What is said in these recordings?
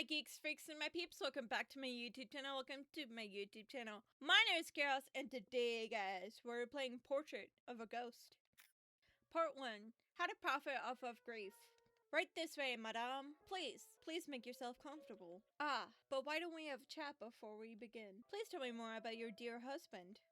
my geeks, freaks, and my peeps, welcome back to my YouTube channel. Welcome to my YouTube channel. My name is Chaos, and today, guys, we're playing Portrait of a Ghost. Part 1. How to profit off of grief. Right this way, madame. Please make yourself comfortable. But why don't we have a chat before we begin? Please tell me more about your dear husband.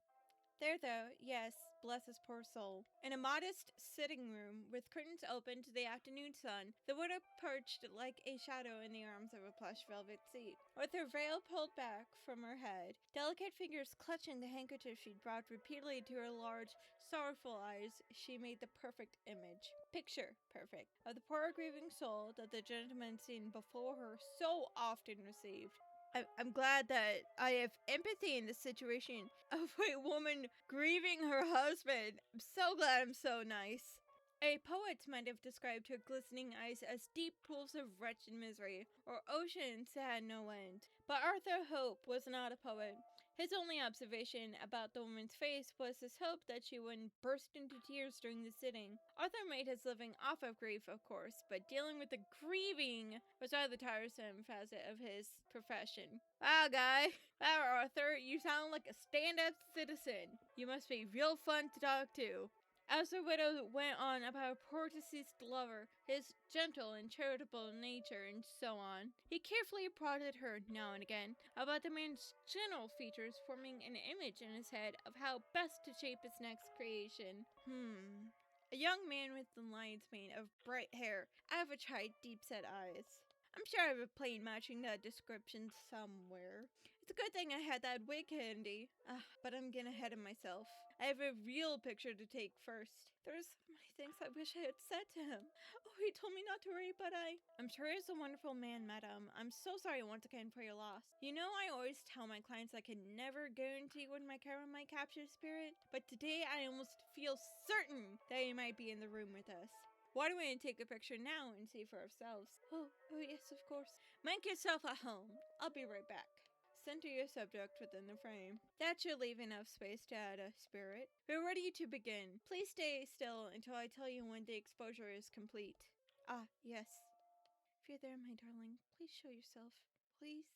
There though, yes, bless his poor soul. In a modest sitting room with curtains open to the afternoon sun, the widow perched like a shadow in the arms of a plush velvet seat. With her veil pulled back from her head, delicate fingers clutching the handkerchief she'd brought repeatedly to her large, sorrowful eyes, she made the perfect image. Picture perfect. Of the poor grieving soul that the gentleman seen before her so often received. I'm glad that I have empathy in the situation of a woman grieving her husband. I'm so glad I'm so nice. A poet might have described her glistening eyes as deep pools of wretched misery, or oceans that had no end. But Arthur Hope was not a poet. His only observation about the woman's face was his hope that she wouldn't burst into tears during the sitting. Arthur made his living off of grief, of course, but dealing with the grieving was rather the tiresome facet of his profession. Wow, guy. Wow, Arthur, you sound like a stand-up citizen. You must be real fun to talk to. As the widow went on about her poor deceased lover, his gentle and charitable nature, and so on, he carefully prodded her now and again about the man's general features, forming an image in his head of how best to shape his next creation. A young man with the lion's mane of bright hair, average-height, deep-set eyes. I'm sure I have a plane matching that description somewhere. It's a good thing I had that wig handy. But I'm getting ahead of myself. I have a real picture to take first. There's so many things I wish I had said to him. Oh, he told me not to worry, but I'm sure he's a wonderful man, madam. I'm so sorry once again for your loss. You know, I always tell my clients I can never guarantee when my camera might capture spirit, but today I almost feel certain that he might be in the room with us. Why don't we take a picture now and see for ourselves? Oh yes, of course. Make yourself at home. I'll be right back. Center your subject within the frame. That should leave enough space to add a spirit. We're ready to begin. Please stay still until I tell you when the exposure is complete. Yes. If you're there, my darling, please show yourself. Please.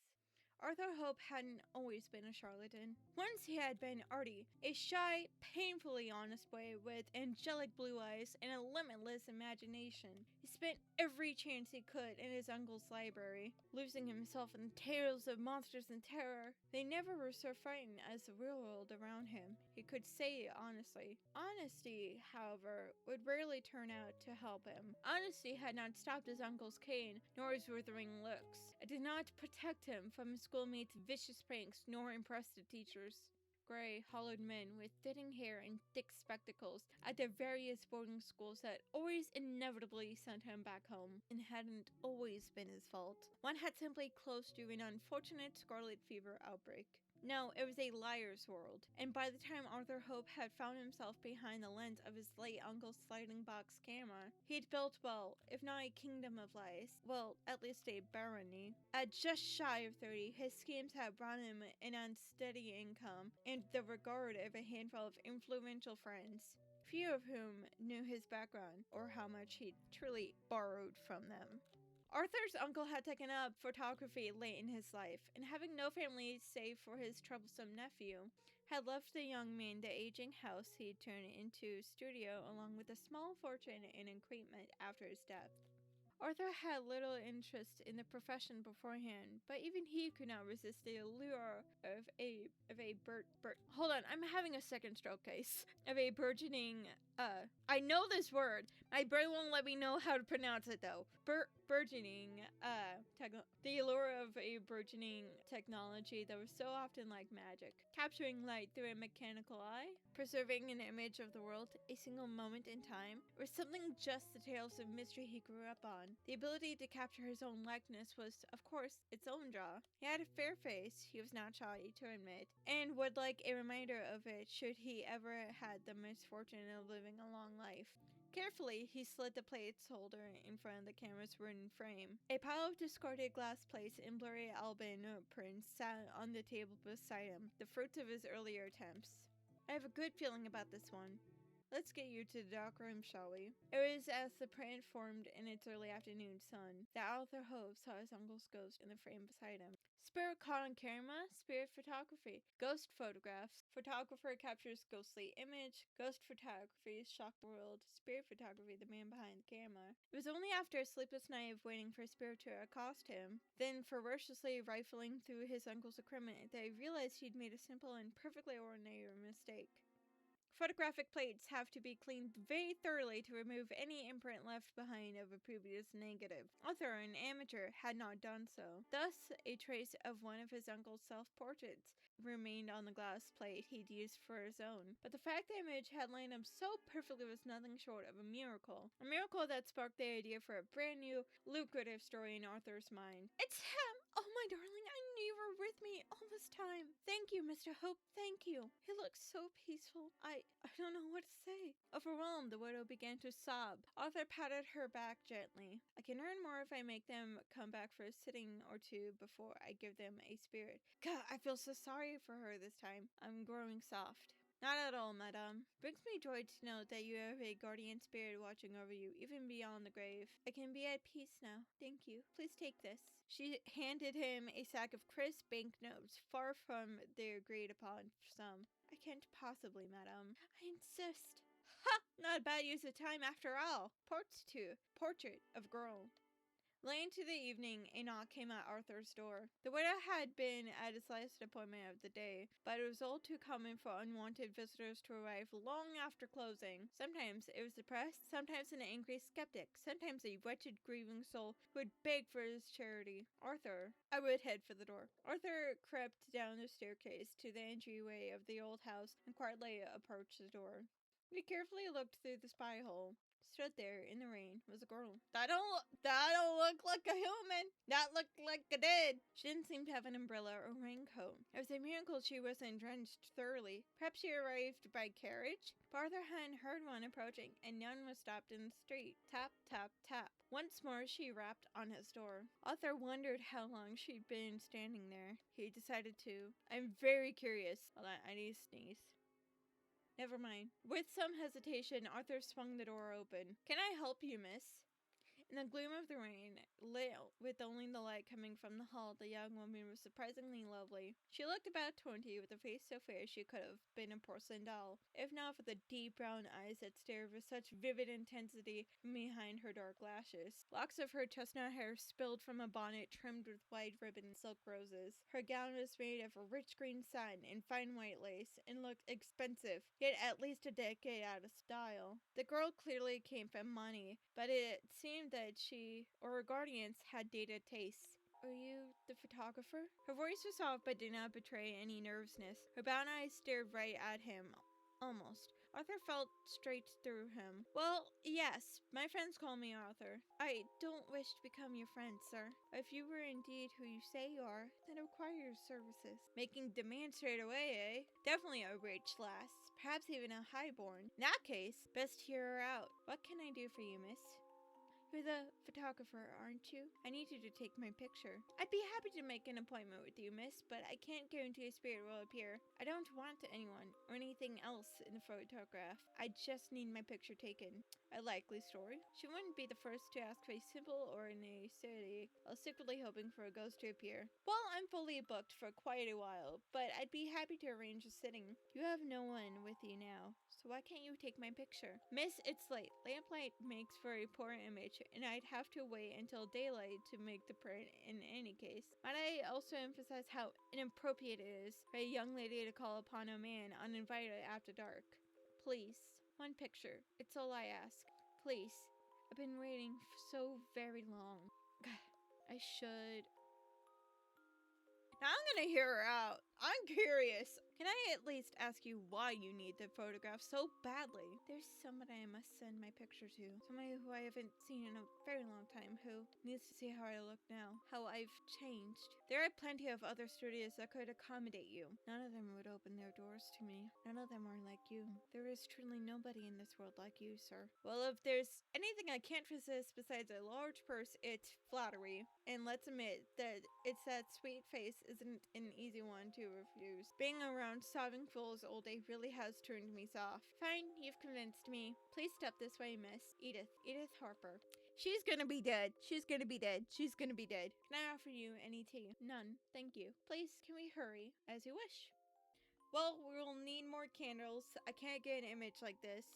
Arthur Hope hadn't always been a charlatan. Once he had been arty, a shy, painfully honest boy with angelic blue eyes and a limitless imagination. He spent every chance he could in his uncle's library, losing himself in tales of monsters and terror. They never were so frightened as the real world around him, he could say honestly. Honesty, however, would rarely turn out to help him. Honesty had not stopped his uncle's cane, nor his withering looks. It did not protect him from his schoolmates' vicious pranks, nor impress the teachers. Gray, hollowed men with thinning hair and thick spectacles at their various boarding schools had always inevitably sent him back home, and hadn't always been his fault. One had simply closed through an unfortunate scarlet fever outbreak. No, it was a liar's world, and by the time Arthur Hope had found himself behind the lens of his late uncle's sliding box camera, he'd built, well, if not a kingdom of lies, well, at least a barony. At just shy of 30, his schemes had brought him an unsteady income and the regard of a handful of influential friends, few of whom knew his background or how much he'd truly borrowed from them. Arthur's uncle had taken up photography late in his life, and having no family save for his troublesome nephew, had left the young man the aging house he'd turned into studio along with a small fortune in equipment after his death. Arthur had little interest in the profession beforehand, but even he could not resist the allure of a hold on, I'm having a second stroke case. Of a burgeoning, I know this word. My brain won't let me know how to pronounce it though. Burgeoning, the allure of a burgeoning technology that was so often like magic, capturing light through a mechanical eye, preserving an image of the world, a single moment in time, or something just the tales of mystery he grew up on. The ability to capture his own likeness was, of course, its own draw. He had a fair face, he was not shy to admit, and would like a reminder of it should he ever had the misfortune of living a long life. Carefully, he slid the placeholder in front of the camera's wooden frame. A pile of discarded glass plates and blurry album prints sat on the table beside him, the fruits of his earlier attempts. I have a good feeling about this one. Let's get you to the dark room, shall we? It was as the print formed in its early afternoon sun that Arthur Hove saw his uncle's ghost in the frame beside him. Spirit caught on camera, spirit photography. Ghost photographs. Photographer captures ghostly image. Ghost photography shocked the world. Spirit photography, the man behind the camera. It was only after a sleepless night of waiting for spirit to accost him, then ferociously rifling through his uncle's equipment, that he realized he'd made a simple and perfectly ordinary mistake. Photographic plates have to be cleaned very thoroughly to remove any imprint left behind of a previous negative. Arthur, an amateur, had not done so. Thus, a trace of one of his uncle's self-portraits remained on the glass plate he'd used for his own. But the fact the image had lined up so perfectly was nothing short of a miracle. A miracle that sparked the idea for a brand new, lucrative story in Arthur's mind. It's him! Oh, my darling, I knew you were with me all this time. Thank you, Mr. Hope, thank you. He looks so peaceful. I don't know what to say. Overwhelmed, the widow began to sob. Arthur patted her back gently. I can earn more if I make them come back for a sitting or two before I give them a spirit. God, I feel so sorry for her this time. I'm growing soft. Not at all, madame. Brings me joy to know that you have a guardian spirit watching over you, even beyond the grave. I can be at peace now. Thank you. Please take this. She handed him a sack of crisp banknotes, far from the agreed upon sum. I can't possibly, madame. I insist. Ha! Not a bad use of time after all. Portrait of girl. Late into the evening, a knock came at Arthur's door. The widow had been at its last appointment of the day, but it was all too common for unwanted visitors to arrive long after closing. Sometimes it was the press, sometimes an angry skeptic, sometimes a wretched, grieving soul who would beg for his charity. I would head for the door. Arthur crept down the staircase to the entryway of the old house and quietly approached the door. He carefully looked through the spy hole. Stood there in the rain was a girl. That don't look like a human. That looked like a dead. She didn't seem to have an umbrella or raincoat. It was a miracle she wasn't drenched thoroughly. Perhaps she arrived by carriage? But Arthur hadn't heard one approaching, and none was stopped in the street. Tap, tap, tap. Once more she rapped on his door. Arthur wondered how long she'd been standing there. He decided to. I'm very curious. Hold on, I need to sneeze. Never mind. With some hesitation, Arthur swung the door open. Can I help you, miss? In the gloom of the rain, lit with only the light coming from the hall, the young woman was surprisingly lovely. She looked about 20, with a face so fair she could have been a porcelain doll, if not for the deep brown eyes that stared with such vivid intensity from behind her dark lashes. Locks of her chestnut hair spilled from a bonnet trimmed with white ribbon and silk roses. Her gown was made of a rich green satin and fine white lace, and looked expensive, yet at least a decade out of style. The girl clearly came from money, but it seemed that she or her guardians had dated tastes. Are you the photographer? Her voice was soft but did not betray any nervousness. Her brown eyes stared right at him. Almost. Arthur felt straight through him. Well, yes. My friends call me Arthur. I don't wish to become your friend, sir. If you were indeed who you say you are, then I require your services. Making demands straight away, eh? Definitely a rich lass. Perhaps even a highborn. In that case, best hear her out. What can I do for you, miss? You're the photographer, aren't you? I need you to take my picture. I'd be happy to make an appointment with you, miss, but I can't guarantee a spirit will appear. I don't want anyone or anything else in the photograph. I just need my picture taken. A likely story. She wouldn't be the first to ask for a simple or a city, while secretly hoping for a ghost to appear. Well, I'm fully booked for quite a while, but I'd be happy to arrange a sitting. You have no one with you now, so why can't you take my picture? Miss, it's late. Lamplight makes for a poor image, and I'd have to wait until daylight to make the print in any case. Might I also emphasize how inappropriate it is for a young lady to call upon a man uninvited after dark? Please, one picture. It's all I ask. Please. I've been waiting so very long. I should... Now I'm gonna hear her out. I'm curious. Can I at least ask you why you need the photograph so badly? There's somebody I must send my picture to. Somebody who I haven't seen in a very long time, who needs to see how I look now. How I've changed. There are plenty of other studios that could accommodate you. None of them would open their doors to me. None of them are like you. There is truly nobody in this world like you, sir. Well, if there's anything I can't resist besides a large purse, it's flattery. And let's admit that it's that sweet face isn't an easy one to to refuse. Being around sobbing fools all day really has turned me soft. Fine, you've convinced me. Please step this way, miss. Edith Harper. She's gonna be dead. She's gonna be dead. She's gonna be dead. Can I offer you any tea? None, thank you. Please, can we hurry? As you wish. Well, we'll need more candles. I can't get an image like this.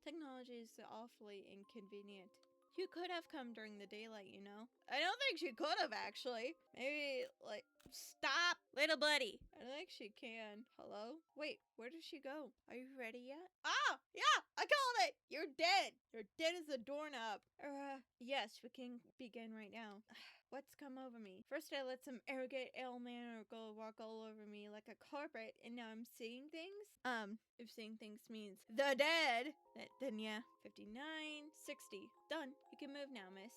Technology is awfully inconvenient. You could have come during the daylight, you know. I don't think she could have, actually. Maybe, like, stop, little buddy. I don't think she can. Hello? Wait, where did she go? Are you ready yet? Ah, yeah, I called it. You're dead. You're dead as a doorknob. Yes, we can begin right now. What's come over me? First I let some arrogant man go walk all over me like a carpet, and now I'm seeing things? If seeing things means the dead, then yeah. 59, 60. Done. You can move now, miss.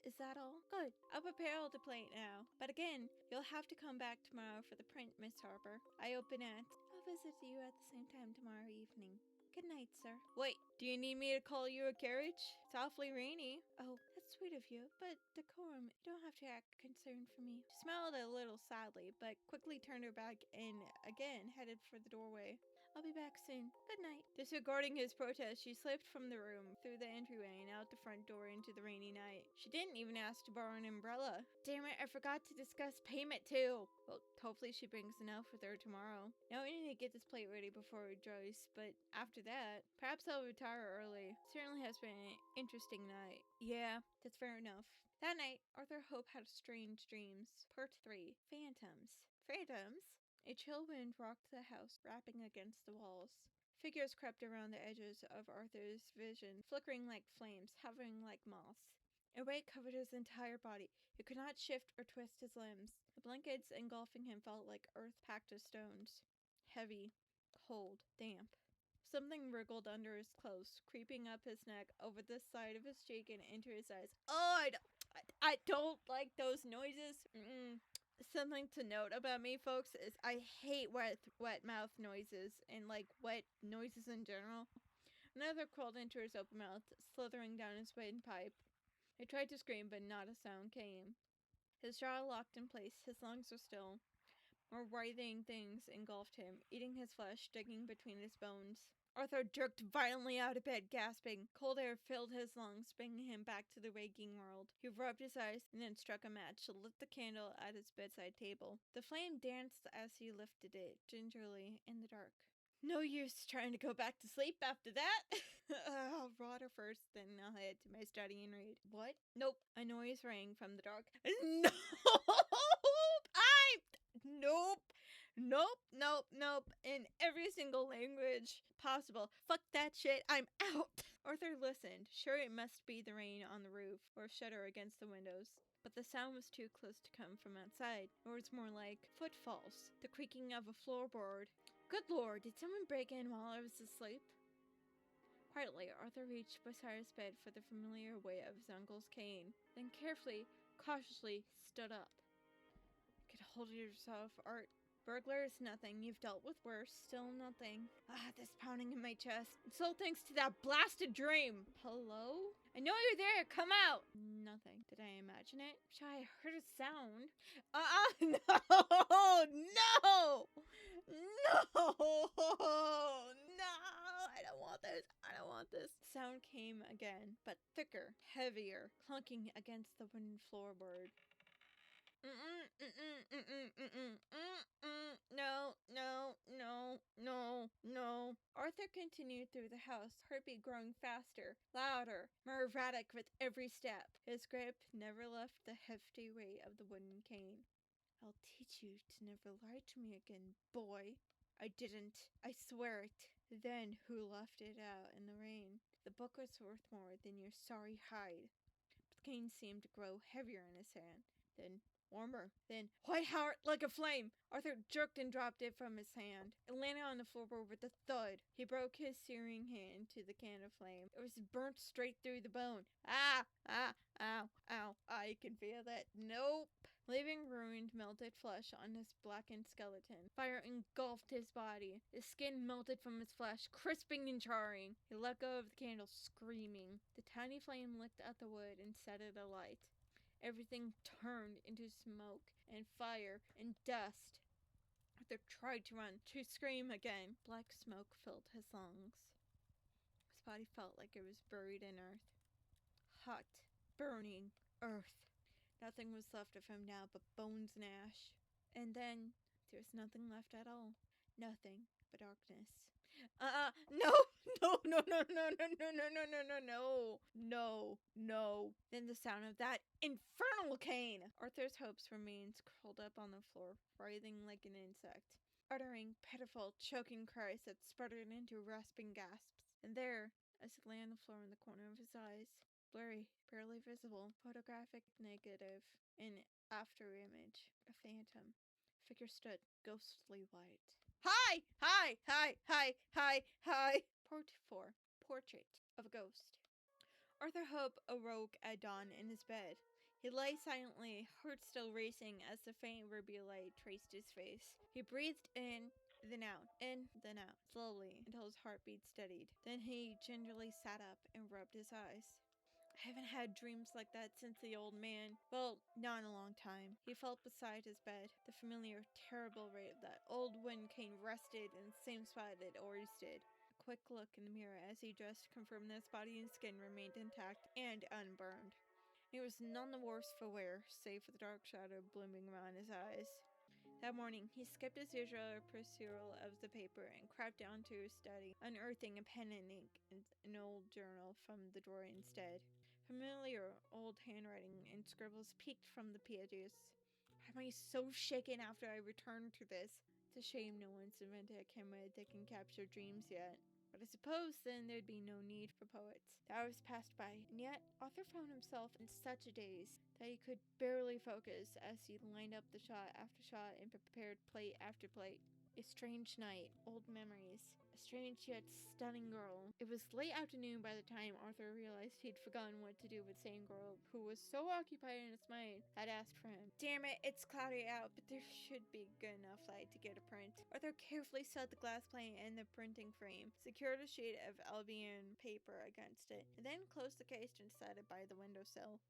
Is that all? Good. I'll prepare all the plate now. But again, you'll have to come back tomorrow for the print, Miss Harper. I open at. I'll visit you at the same time tomorrow evening. Good night, sir. Wait, do you need me to call you a carriage? It's awfully rainy. Oh, that's sweet of you, but decorum, you don't have to act concerned for me. She smiled a little sadly, but quickly turned her back and again headed for the doorway. I'll be back soon. Good night. Disregarding his protest, she slipped from the room, through the entryway, and out the front door into the rainy night. She didn't even ask to borrow an umbrella. Damn it, I forgot to discuss payment too. Well, hopefully she brings enough with her tomorrow. Now we need to get this plate ready before it dries, but after that, perhaps I'll retire early. Certainly has been an interesting night. Yeah, that's fair enough. That night, Arthur Hope had strange dreams. Part 3. Phantoms. Phantoms? A chill wind rocked the house, rapping against the walls. Figures crept around the edges of Arthur's vision, flickering like flames, hovering like moths. A weight covered his entire body. He could not shift or twist his limbs. The blankets engulfing him felt like earth packed with stones. Heavy, cold, damp. Something wriggled under his clothes, creeping up his neck, over the side of his cheek, and into his eyes. Oh, I don't like those noises. Something to note about me, folks, is I hate wet mouth noises and like wet noises in general. Another crawled into his open mouth, slithering down his windpipe. He tried to scream, but not a sound came. His jaw locked in place, his lungs were still. More writhing things engulfed him, eating his flesh, digging between his bones. Arthur jerked violently out of bed, gasping. Cold air filled his lungs, bringing him back to the waking world. He rubbed his eyes and then struck a match to lit the candle at his bedside table. The flame danced as he lifted it, gingerly, in the dark. No use trying to go back to sleep after that. I'll water first, then I'll head to my study and read. What? Nope. A noise rang from the dark. No! Nope. Nope. In every single language possible. Fuck that shit. I'm out. Arthur listened, sure it must be the rain on the roof or a shutter against the windows. But the sound was too close to come from outside. It was more like footfalls, the creaking of a floorboard. Good lord, did someone break in while I was asleep? Quietly, Arthur reached beside his bed for the familiar weight of his uncle's cane, then carefully, cautiously stood up. Get a hold of yourself, Art. Burglar is nothing. You've dealt with worse. Still nothing. This pounding in my chest. It's all thanks to that blasted dream. Hello? I know you're there. Come out. Nothing. Did I imagine it? I heard a sound. No! No! I don't want this. Sound came again, but thicker, heavier, clunking against the wooden floorboard. No. Arthur continued through the house, heartbeat growing faster, louder, more erratic with every step. His grip never left the hefty weight of the wooden cane. I'll teach you to never lie to me again, boy. I didn't. I swear it. Then who left it out in the rain? The book was worth more than your sorry hide. But the cane seemed to grow heavier in his hand. Then warmer, then white hot like a flame. Arthur jerked and dropped it from his hand. It landed on the floorboard with a thud. He broke his searing hand to the can of flame. It was burnt straight through the bone. Ow. I can feel that. Nope. Leaving ruined, melted flesh on his blackened skeleton. Fire engulfed his body. His skin melted from his flesh, crisping and charring. He let go of the candle, screaming. The tiny flame licked at the wood and set it alight. Everything turned into smoke and fire and dust. Arthur tried to run, to scream again. Black smoke filled his lungs. His body felt like it was buried in earth. Hot, burning earth. Nothing was left of him now but bones and ash. And then there was nothing left at all. Nothing but darkness. No, no, no, no, no, no, no, no, no, no, no, no, no, no. Then the sound of that infernal cane. Arthur's hopes remained curled up on the floor, writhing like an insect, uttering pitiful, choking cries that sputtered into rasping gasps. And there, as it lay on the floor in the corner of his eyes, blurry, barely visible, photographic negative, an after image, a phantom. Figure stood, ghostly white. Hi! Hi! Hi! Hi! Hi! Hi! Part 4. Portrait of a Ghost. Arthur Hope awoke at dawn in his bed. He lay silently, heart still racing as the faint ruby light traced his face. He breathed in, then out, slowly, until his heartbeat steadied. Then he gingerly sat up and rubbed his eyes. I haven't had dreams like that since the old man. Well, not in a long time. He felt beside his bed. The familiar, terrible ray of that old wind cane rested in the same spot it always did. A quick look in the mirror as he dressed confirmed that his body and skin remained intact and unburned. He was none the worse for wear, save for the dark shadow blooming around his eyes. That morning, he skipped his usual perusal of the paper and crept down to his study, unearthing a pen and ink and an old journal from the drawer instead. Familiar old handwriting and scribbles peeked from the pages. Am I so shaken after I returned to this? It's a shame no one's invented a camera that can capture dreams yet. But I suppose then there'd be no need for poets. The hours passed by, and yet Arthur found himself in such a daze that he could barely focus as he lined up the shot after shot and prepared plate after plate. A strange night, old memories, a strange yet stunning girl. It was late afternoon by the time Arthur realized he'd forgotten what to do with the same girl who was so occupied in his mind had asked for him. Damn it, it's cloudy out, but there should be good enough light to get a print. Arthur carefully set the glass plane in the printing frame, secured a sheet of Albion paper against it, and then closed the case and set it by the windowsill.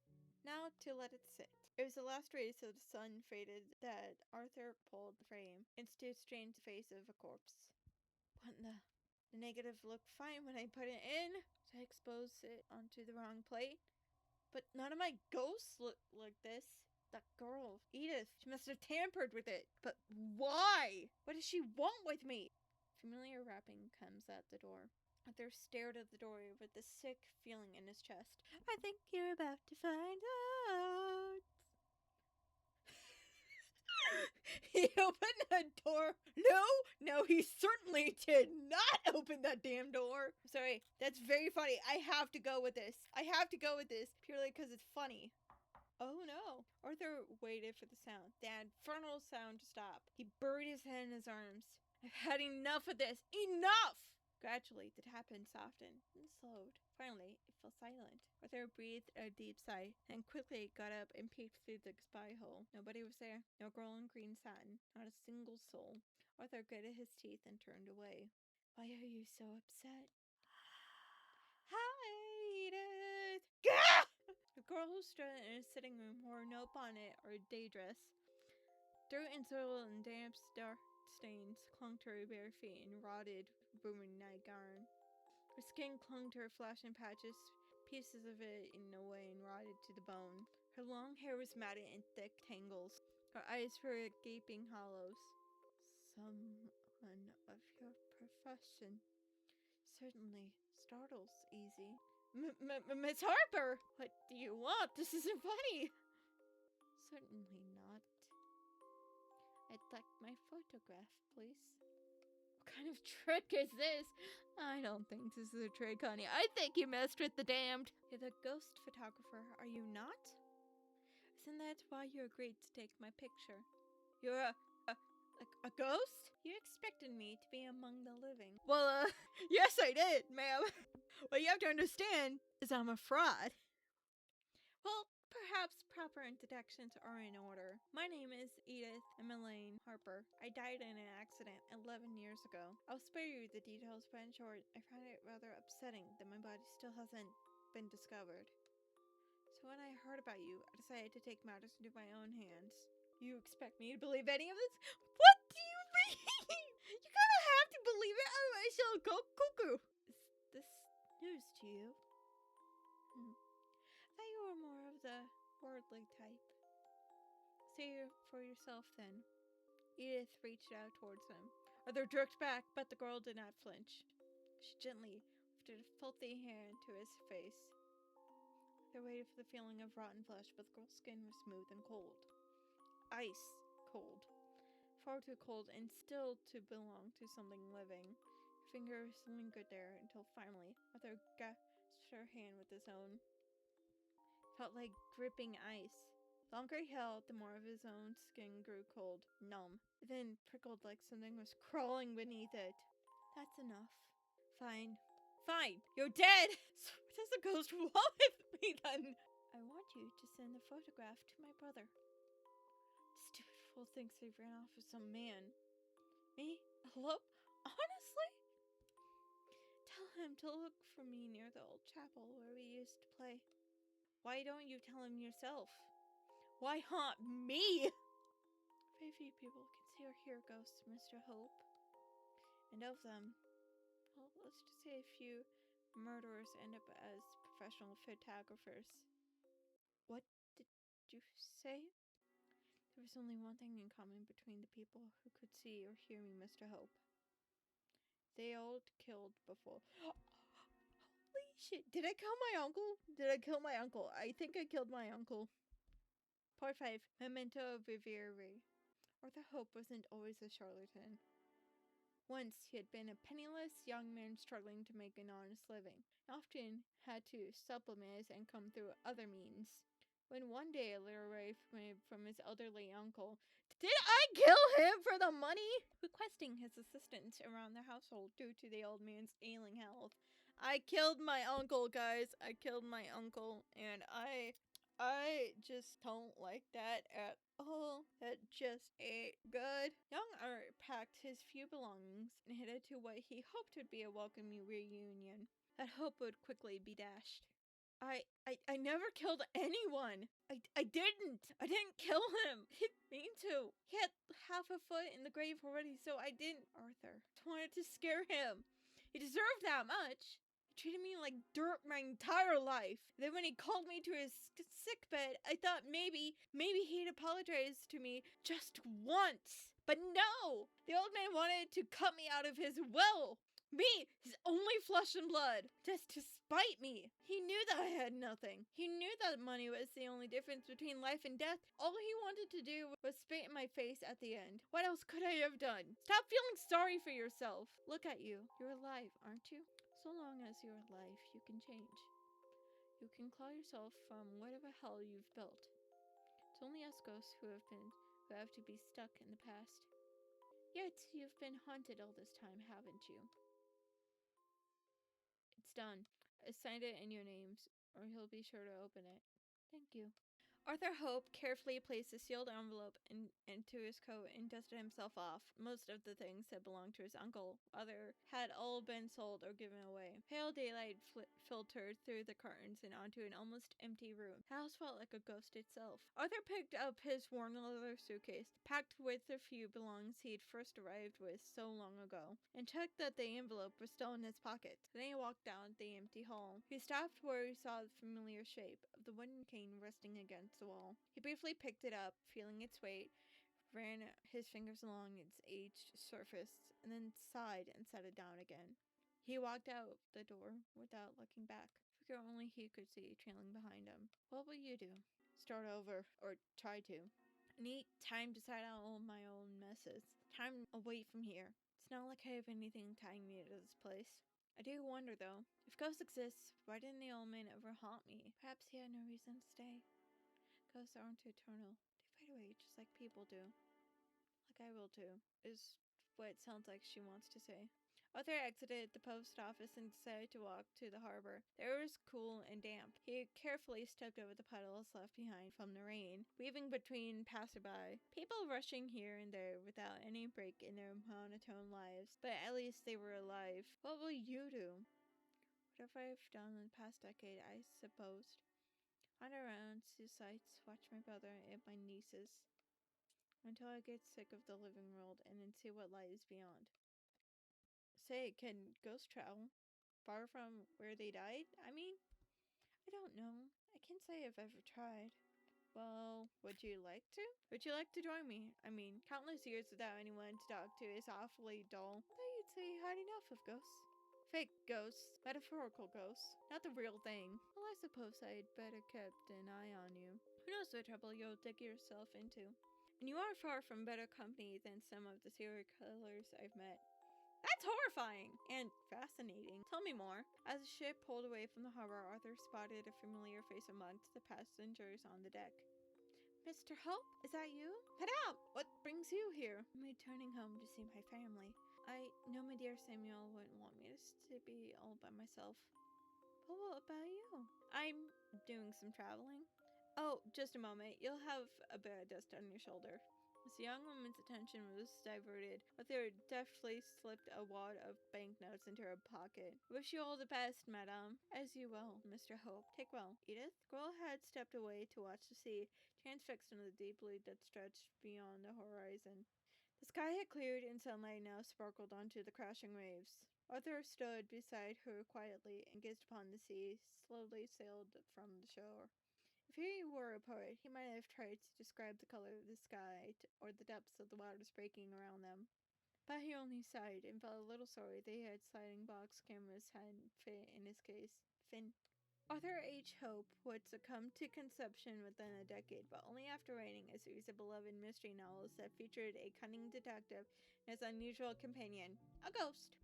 Now to let it sit. It was the last rays of the sun faded that Arthur pulled the frame into a strange face of a corpse. What in the... The negative looked fine when I put it in, so I exposed it onto the wrong plate. But none of my ghosts look like this. That girl, Edith, she must have tampered with it. But why? What does she want with me? Familiar rapping comes at the door. Arthur stared at the door with a sick feeling in his chest. I think you're about to find out. He opened the door. No, he certainly did not open that damn door. Sorry, that's very funny. I have to go with this. Purely because it's funny. Oh no. Arthur waited for the sound, the infernal sound to stop. He buried his head in his arms. I've had enough of this. Enough! Gradually, the tapping softened and slowed. Finally, it fell silent. Arthur breathed a deep sigh, and quickly got up and peeked through the spy hole. Nobody was there. No girl in green satin. Not a single soul. Arthur gritted his teeth and turned away. Why are you so upset? Hi, Edith! Gah! The girl who stood in his sitting room wore no bonnet or day dress. Dirt and soil and damp, dark stains clung to her bare feet and rotted, ruined nightgown. Her skin clung to her flesh in patches, pieces of it eaten away and rotted to the bone. Her long hair was matted in thick tangles. Her eyes were gaping hollows. Someone of your profession certainly startles easy. Miss Harper! What do you want? This isn't funny! Certainly not. I'd like my photograph, please. What kind of trick is this? I don't think this is a trick, honey. I think you messed with the damned. You're the ghost photographer, are you not? Isn't that why you agreed to take my picture? You're a ghost? You expected me to be among the living. Well, yes I did, ma'am. What you have to understand is I'm a fraud. Well, perhaps proper introductions are in order. My name is Edith Emmeline Harper. I died in an accident 11 years ago. I'll spare you the details, but in short, I found it rather upsetting that my body still hasn't been discovered. So when I heard about you, I decided to take matters into my own hands. You expect me to believe any of this? What do you believe it? I shall go cuckoo. Is this news to you? I thought you were more of the worldly type. See for yourself then. Edith reached out towards him. Arthur jerked back, but the girl did not flinch. She gently lifted a filthy hand to his face. They waited for the feeling of rotten flesh, but the girl's skin was smooth and cold. Ice cold. Far too cold and still to belong to something living. Her fingers lingered there until finally Arthur grasped her hand with his own. It felt like gripping ice. The longer he held, the more of his own skin grew cold, numb. It then prickled like something was crawling beneath it. That's enough. Fine. Fine! You're dead! So what does the ghost want with me then? I want you to send the photograph to my brother. Stupid fool thinks he ran off with some man. Me? Elope? Honestly? Tell him to look for me near the old chapel where we used to play. Why don't you tell him yourself? Why haunt me? Very few people can see or hear ghosts, Mr. Hope. And of them, well, let's just say a few murderers end up as professional photographers. What did you say? There was only one thing in common between the people who could see or hear me, Mr. Hope. They all killed before. Holy shit. Did I kill my uncle? I think I killed my uncle. Part 5. Memento Vivere. Arthur Hope wasn't always a charlatan. Once he had been a penniless young man struggling to make an honest living, and often had to supplement his income through other means. When one day a letter arrived from his elderly uncle, did I kill him for the money? Requesting his assistance around the household due to the old man's ailing health. I killed my uncle, guys. I killed my uncle, and I just don't like that at all. That just ain't good. Young Art packed his few belongings and headed to what he hoped would be a welcoming reunion. That hope would quickly be dashed. I never killed anyone. I didn't kill him. I didn't mean to. He had half a foot in the grave already, so I didn't. Arthur, just wanted to scare him. He deserved that much. Treated me like dirt my entire life. Then when he called me to his sick bed, I thought maybe he'd apologize to me just once. But no! The old man wanted to cut me out of his will. Me, his only flesh and blood, just to spite me. He knew that I had nothing. He knew that money was the only difference between life and death. All he wanted to do was spit in my face at the end. What else could I have done? Stop feeling sorry for yourself. Look at you. You're alive, aren't you? So long as you're alive, you can change. You can claw yourself from whatever hell you've built. It's only us ghosts who have to be stuck in the past. Yet you've been haunted all this time, haven't you? It's done. I signed it in your names, or he'll be sure to open it. Thank you. Arthur Hope carefully placed the sealed envelope into his coat and dusted himself off. Most of the things that belonged to his uncle, other had all been sold or given away. Pale daylight filtered through the curtains and onto an almost empty room. The house felt like a ghost itself. Arthur picked up his worn leather suitcase, packed with the few belongings he'd first arrived with so long ago, and checked that the envelope was still in his pocket. Then he walked down the empty hall. He stopped where he saw the familiar shape of the wooden cane resting against the wall. He briefly picked it up, feeling its weight, ran his fingers along its aged surface, and then sighed and set it down again. He walked out the door without looking back. Figure only he could see trailing behind him. What will you do? Start over, or try to. I need time to sort out all my own messes. Time away from here. It's not like I have anything tying me to this place. I do wonder, though, if ghosts exist, why didn't the old man ever haunt me? Perhaps he had no reason to stay. Ghosts aren't eternal. They fade away just like people do. Like I will too, is what it sounds like she wants to say. Arthur exited the post office and decided to walk to the harbor. The air was cool and damp. He carefully stepped over the puddles left behind from the rain, weaving between passerby. People rushing here and there without any break in their monotone lives, but at least they were alive. What will you do? Whatever I've done in the past decade, I suppose. Wander around, see sights, watch my brother and my nieces, until I get sick of the living world and then see what lies beyond. Say, can ghosts travel far from where they died? I mean, I don't know. I can't say I've ever tried. Well, would you like to? Would you like to join me? I mean, countless years without anyone to talk to is awfully dull. I thought you'd say you had enough of ghosts. Fake ghosts, metaphorical ghosts, not the real thing. Well, I suppose I'd better kept an eye on you. Who knows what trouble you'll dig yourself into? And you are far from better company than some of the serial killers I've met. That's horrifying and fascinating. Tell me more. As the ship pulled away from the harbor, Arthur spotted a familiar face amongst the passengers on the deck. Mr. Hope, is that you? Head out! What brings you here? I'm returning home to see my family. I know my dear Samuel wouldn't want me to be all by myself. But what about you? I'm doing some traveling. Oh, just a moment. You'll have a bit of dust on your shoulder. As the young woman's attention was diverted, Arthur deftly slipped a wad of banknotes into her pocket. Wish you all the best, madame. As you will, Mr. Hope. Take well. Edith? The girl had stepped away to watch the sea, transfixed on the deep blue that stretched beyond the horizon. The sky had cleared and sunlight now sparkled onto the crashing waves. Arthur stood beside her quietly and gazed upon the sea, slowly sailed from the shore. If he were a poet, he might have tried to describe the color of the sky or the depths of the waters breaking around them. But he only sighed and felt a little sorry they had sliding box cameras hadn't fit in his case. Arthur H. Hope would succumb to consumption within a decade, but only after writing a series of beloved mystery novels that featured a cunning detective and his unusual companion, a ghost.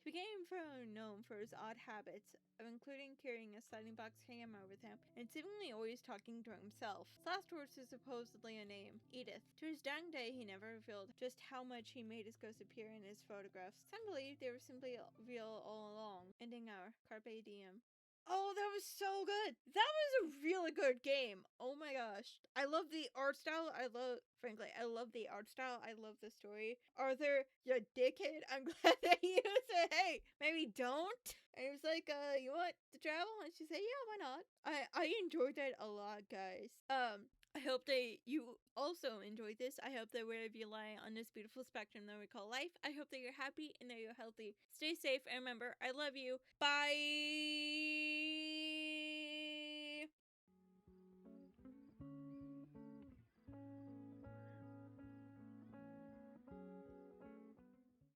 He became known for his odd habits of including carrying a sliding box camera with him and seemingly always talking to himself. His last words were supposedly a name, Edith. To his dying day, he never revealed just how much he made his ghost appear in his photographs. Some believe they were simply real all along, ending our Carpe Diem. Oh, that was so good. That was a really good game. Oh my gosh. I love the art style. I love the art style. I love the story. Arthur, you dickhead. I'm glad that you said, hey, maybe don't. And he was like, you want to travel? And she said, yeah, why not? I enjoyed that a lot, guys. I hope that you also enjoyed this. I hope that wherever you lie on this beautiful spectrum that we call life, I hope that you're happy and that you're healthy. Stay safe, and remember, I love you. Bye!